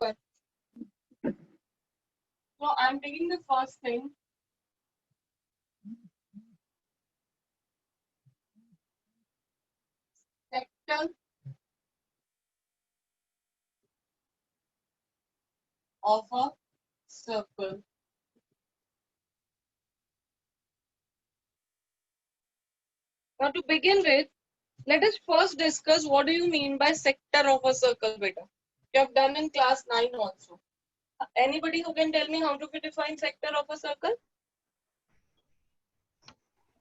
open. So I'm taking the first thing. Sector of a circle. Now to begin with, let us first discuss what do you mean by sector of a circle, beta. You have done in class 9 also. Anybody who can tell me how to define sector of a circle?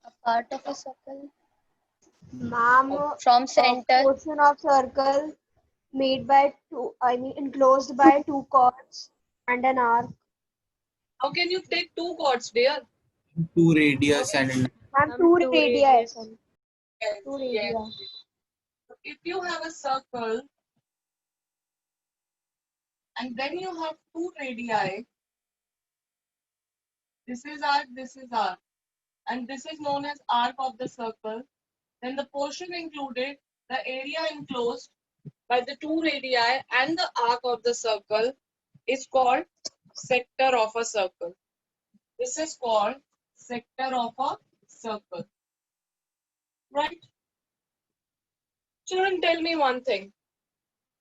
A part of a circle. Ma'am, From a center. portion of circle made by enclosed by two chords and an arc. How can you take two chords, dear? Two radius and Ma'am, two radii. Yes, Two radii. yes. So if you have a circle and then you have two radii, this is arc, and this is known as arc of the circle, then the portion included, the area enclosed by the two radii and the arc of the circle is called sector of a circle. This is called sector of a circle. Right? Children, tell me one thing.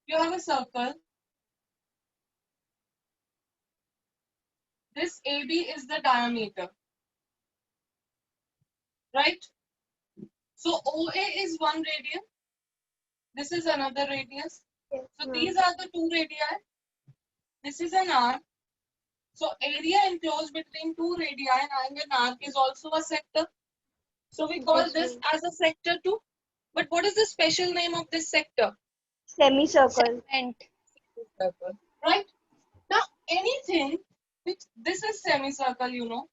You have a circle. This AB is the diameter. Right? So OA is one radius. This is another radius. So these are the two radii. This is an arc. So area enclosed between two radii and an arc is also a sector. So we call this as a sector too. But what is the special name of this sector? Semicircle. Segment. Circle. Right? Now anything which this is semicircle, you know.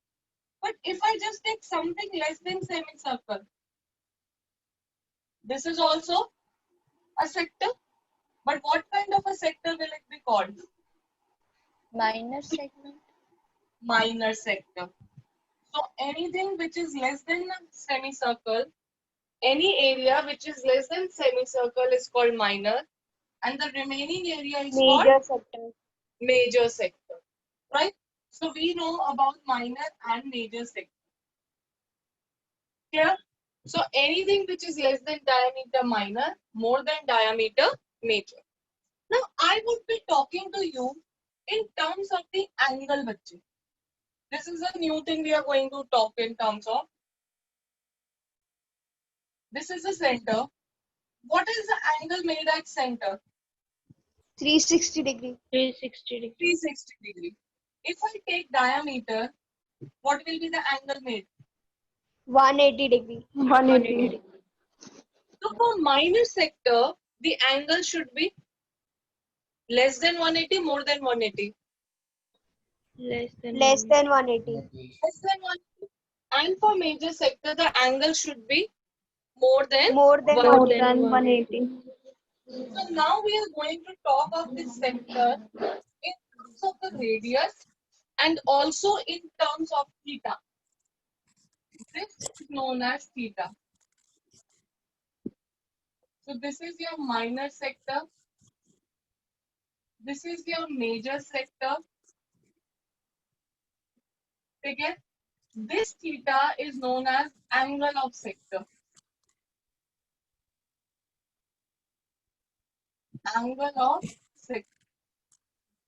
But if I just take something less than semicircle, this is also a sector. But what kind of a sector will it be called? Minor segment. Minor sector. So anything which is less than a semicircle, any area which is less than semicircle is called minor, and the remaining area is Major called sector. major sector. Right? So we know about minor and major sector. Clear? So anything which is less than diameter minor, more than diameter major. Now I would be talking to you in terms of the angle, bachche. This is a new thing we are going to talk in terms of. This is the center. What is the angle made at center? 360 degree. 360 degree. 360 degree. If I take diameter, what will be the angle made? 180 degree. 180. So for minor sector, the angle should be less than 180, more than 180. Less than. Less than 180. Less than 180. And for major sector, the angle should be more than More than 180. So now we are going to talk of this sector in terms of the radius and also in terms of theta. This is known as theta. So this is your minor sector. This is your major sector. Okay? This theta is known as angle of sector. Angle of sector.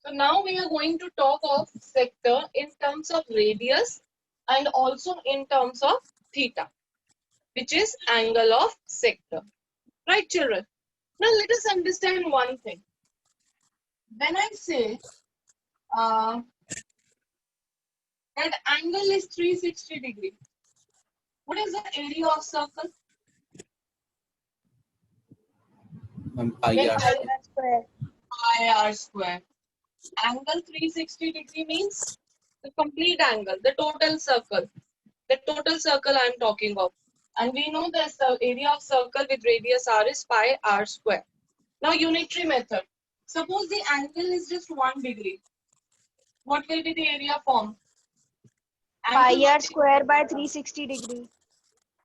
So now we are going to talk of sector in terms of radius and also in terms of theta, which is angle of sector. Right, children? Now let us understand one thing. When I say that angle is 360 degree, what is the area of circle? pi When r. I square. pi r square. Angle 360 degree means the complete angle, the total circle. The total circle I am talking of. And we know the area of circle with radius r is pi r square. Now unitary method. Suppose the angle is just 1 degree. What will be the area formed? Pi r square by 360 degree.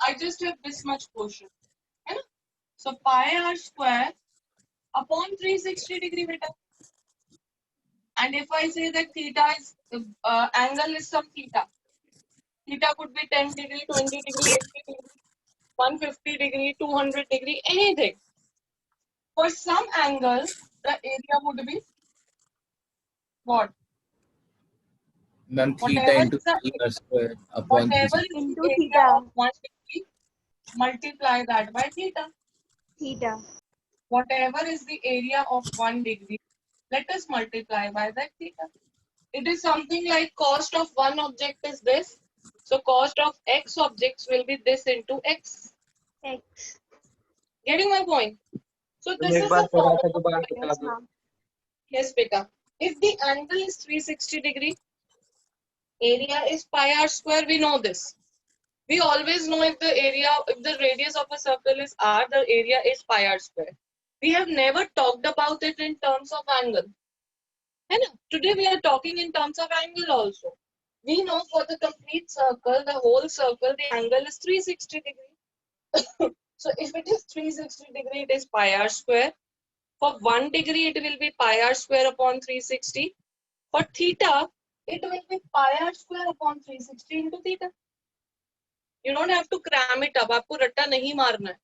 I just have this much portion. Right? So pi r square upon 360 degree beta. And if I say that theta is, angle is some theta. Theta could be 10 degree, 20 degree, 80 degree, 150 degree, 200 degree, anything. For some angle, the area would be what? Ma'am, theta Whatever into is the pi r square upon whatever 360. is the Into area theta. of 1 degree, multiply that by theta. Theta. Whatever is the area of 1 degree, let us multiply by that theta. It is something like cost of one object is this. So cost of x objects will be this into x. X. Getting my point? So तुम this एक is bar the थोड़ा formula. सा दोबारा बता Yes, दो. ma'am. Yes, beta. If the angle is 360 degree, area is pi r square, we know this. We always know if the radius of a circle is r, the area is pi r square. We have never talked about it in terms of angle. And today we are talking in terms of angle also. We know for the complete circle, the whole circle, the angle is 360 degree. So if it is 360 degree, it is pi r square. For 1 degree, it will be pi r square upon 360. For theta, it will be pi r square upon 360 into theta. You don't have to cram it up. आपको रट्टा नहीं मारना है.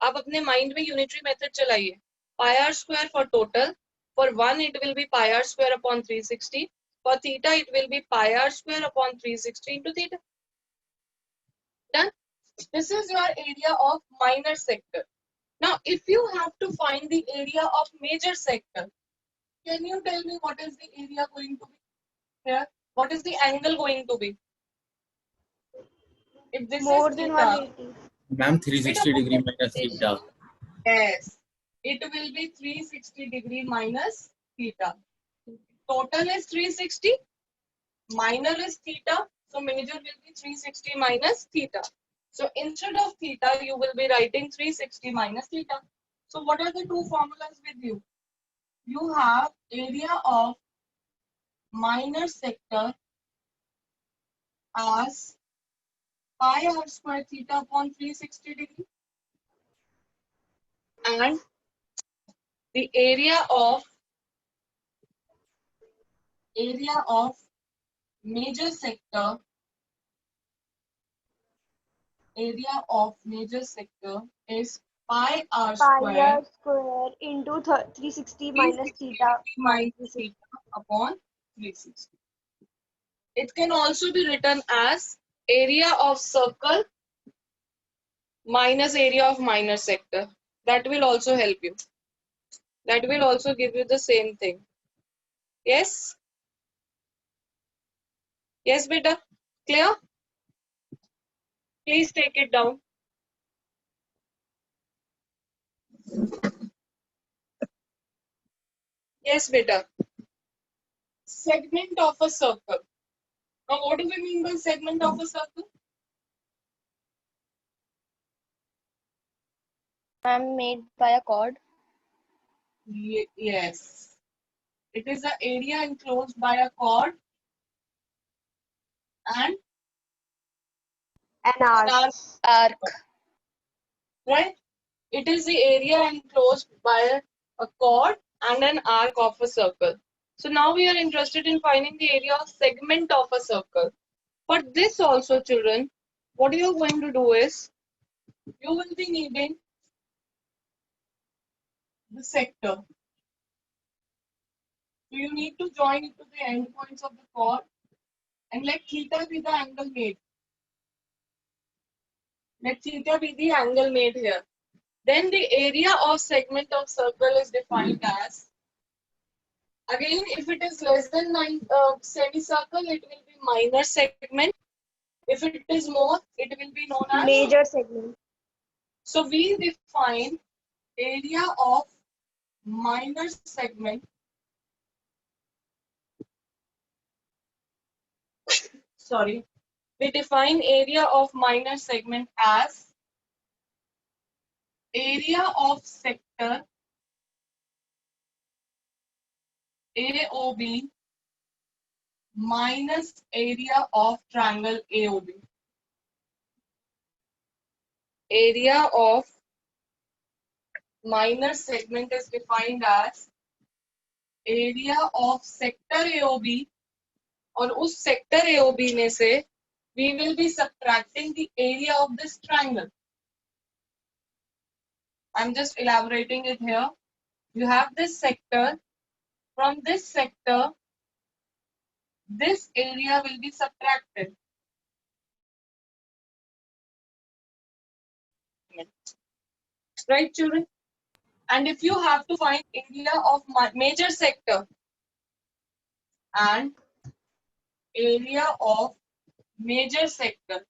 आप अपने mind में unitary method चलाइए. Pi r square for total. For 1, it will be pi r square upon 360. For theta, it will be pi r square upon 360 into theta. Done? This is your area of minor sector. Now, if you have to find the area of major sector, can you tell me what is the area going to be here? What is the angle going to be? If this More is than theta, 180. Ma'am, 360 degree minus theta. yes, it will be 360 degree minus theta. Total is 360, minor is theta, so major will be 360 minus theta. So instead of theta, you will be writing 360 minus theta. So what are the two formulas with you? You have area of minor sector as pi r square theta upon 360 degree, and the area of major sector is pi r Pi square r square into 360 minus 360 theta minus 360. theta upon 360. It can also be written as area of circle minus area of minor sector. That will also help you. That will also give you the same thing. Yes? Yes, beta? Clear? Please take it down. Yes, beta. Segment of a circle. Now, what do we mean by segment of a circle? I'm made by a chord. Yes. It is the area enclosed by a chord and An arc. an Arc. right? It is the area enclosed by a chord and an arc of a circle. So now we are interested in finding the area of segment of a circle. For this also, children, what you are going to do is, you will be needing the sector. So you need to join it to the endpoints of the chord and let theta be the angle made. Let theta be the angle made here. Then the area of segment of circle is defined as, again, if it is less than 9 semicircle, it will be minor segment. If it is more, it will be known as. Major segment. So we define area of minor segment. Sorry. We define area of minor segment as area of sector AOB minus area of triangle AOB. Area of minor segment is defined as area of sector AOB, और उस sector AOB में से we will be subtracting the area of this triangle. I'm just elaborating it here. You have this sector. From this sector, this area will be subtracted. Right, children? And if you have to find area of major sector and area of major sector,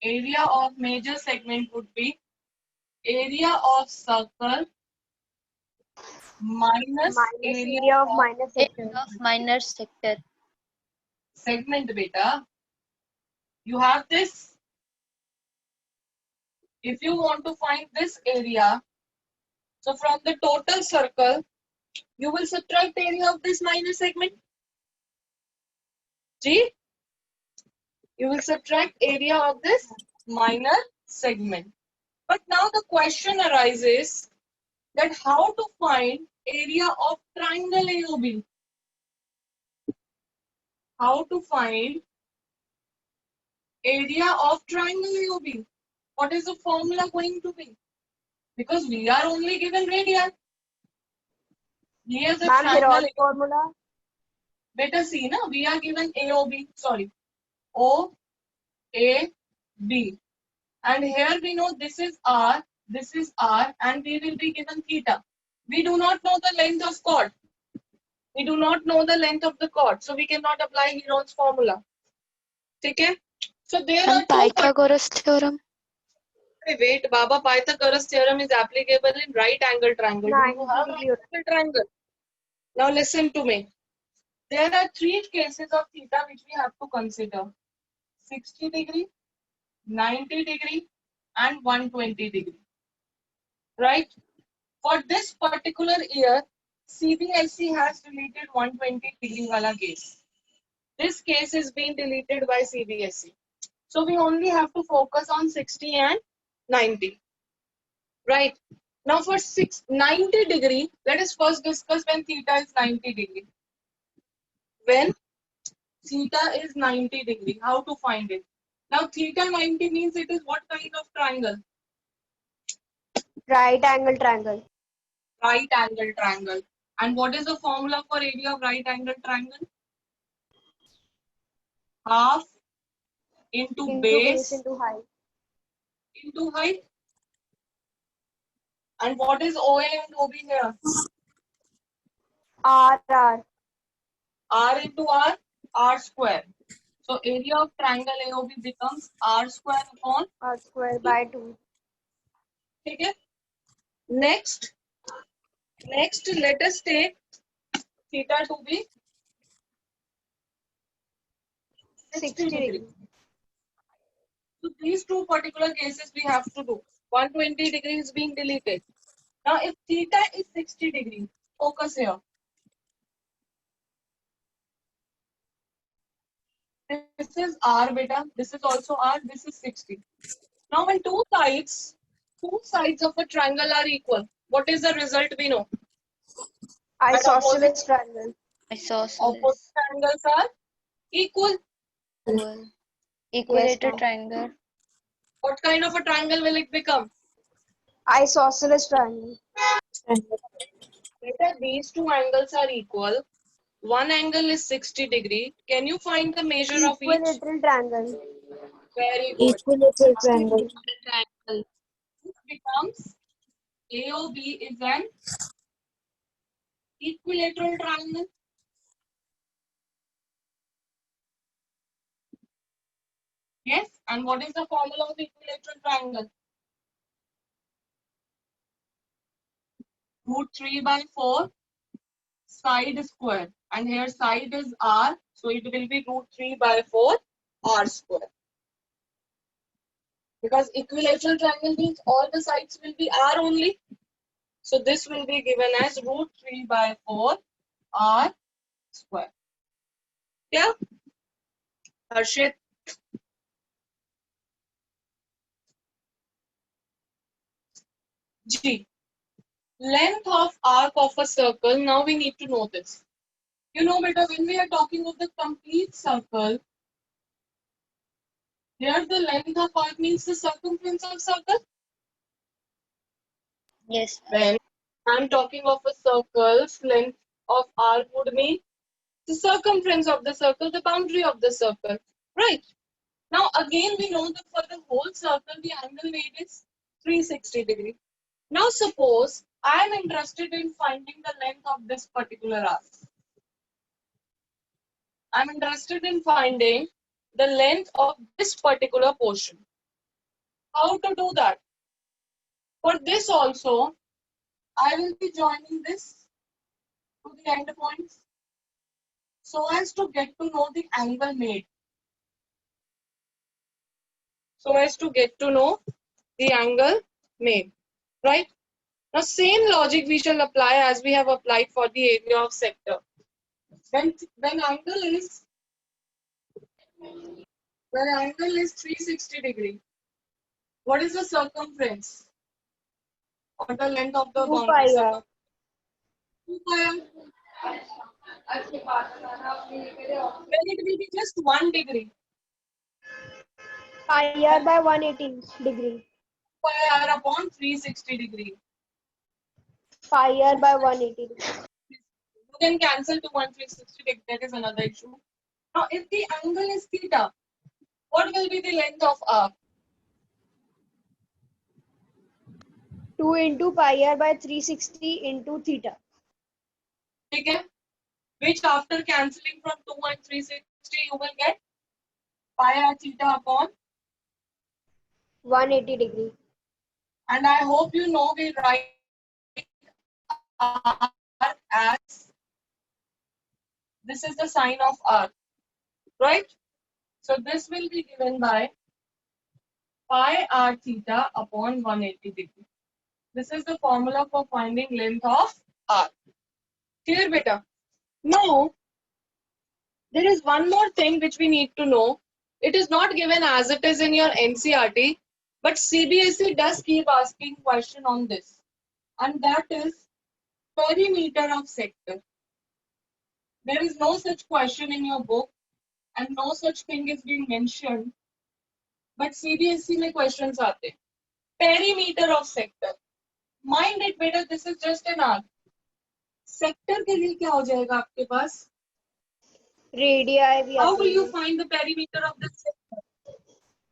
area of major segment would be area of circle minus area of of minor sector. Area of minor sector. segment, beta. You have this. If you want to find this area, so from the total circle, you will subtract area of this minor segment. G? You will subtract area of this minor segment. But now the question arises that how to find area of triangle AOB. How to find area of triangle AOB. What is the formula going to be? Because we are only given radii. Here's the Ma'am, triangle. Hero's formula. Better see, na? We are given AOB. Sorry. OAB. And here we know this is R, and we will be given theta. We do not know the length of chord. We do not know the length of the chord, so we cannot apply Heron's formula. Okay? So there are And Pythagoras theorem. Wait, Baba, Pythagoras theorem is applicable in right angle triangle. Do you have 90 right degree. angle triangle? Now listen to me. There are three cases of theta which we have to consider. 60 degree, 90 degree, and 120 degree. Right? For this particular year, CBSE has deleted 120 degree wala case. This case is being deleted by CBSE. So we only have to focus on 60 and 90. Right? Now for 90 degree, let us first discuss when theta is 90 degree. When theta is 90 degree, how to find it? Now theta 90 means it is what kind of triangle? Right angle triangle. Right angle triangle. And what is the formula for area of right angle triangle? Half into base into height. into height. And what is OA and OB here? R. R into R square. So area of triangle AOB becomes R square upon. R square by 2. Okay. Next, let us take theta to be 60 degree. So these two particular cases we have to do. 120 degree is being deleted. Now if theta is 60 degree, focus here. This is R beta, this is also R, this is 60. Now when two sides of a triangle are equal, what is the result we know? Isosceles triangle. Isosceles. Opposite angles are equal. Equilateral ma'am. triangle. What kind of a triangle will it become? Isosceles triangle. Beta, these two angles are equal. One angle is 60 degree. Can you find the measure of each? Equilateral triangle. Very good. Equilateral triangle. This becomes AOB is an equilateral triangle. Yes. And what is the formula of equilateral triangle? Root 3 by 4 side square. And here side is R. So it will be root 3 by 4 R square. Because equilateral triangle means all the sides will be R only. So this will be given as root 3 by 4 R square. Yeah? Harshit? G. length of arc of a circle. Now we need to know this. You know, beta, when we are talking of the complete circle, here the length of arc means the circumference of circle. Yes. When I'm talking of a circle's length of arc would mean the circumference of the circle, the boundary of the circle, right? Now again we know that for the whole circle the angle made is 360 degree. Now suppose I am interested in finding the length of this particular arc. I'm interested in finding the length of this particular portion. How to do that? For this also, I will be joining this to the end points so as to get to know the angle made. So as to get to know the angle made, right? Now same logic we shall apply as we have applied for the area of sector. When angle is 360 degree, what is the circumference or the length of the 2 boundary? pi r. Circumference 2 pi r. Then it will be just 1 degree. Pi r by 180 degree. Pi r upon 360 degree. Pi r by 180 degree. You can cancel to 360 degree. That is another issue. Now, if the angle is theta, what will be the length of arc? 2 into pi r by 360 into theta. Okay? Which after cancelling from 2 and 360, you will get pi r theta upon. 180 degree. And I hope you know we write arc as, this is the sign of arc, right? So this will be given by pi r theta upon 180 degree. This is the formula for finding length of arc. Clear, beta? Now, there is one more thing which we need to know. It is not given as it is in your NCERT, but CBSE does keep asking question on this. And that is perimeter of sector. There is no such question in your book and no such thing is being mentioned. But CBSE में questions आते. Perimeter of sector. Mind it, beta, this is just an arc. Sector के लिए क्या हो जाएगा आपके पास? Radii भी How आती will you है. find the perimeter of the sector?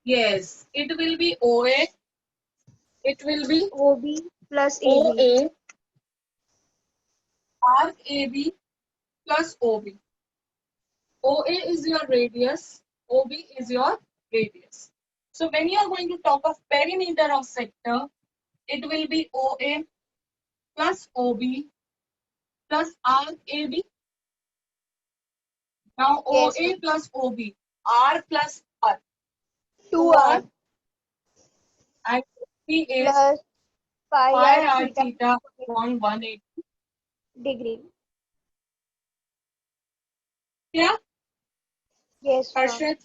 Yes, it will be OA. It will be OB plus AB. OA, arc AB plus OB. OA is your radius, OB is your radius. So when you are going to talk of perimeter of sector, it will be OA plus OB plus arc AB. Now Yes, OA plus OB, R plus R, 2r and OB is plus pi pi r r theta theta upon 180. degree. Yeah, Yes, ma'am. Harshit?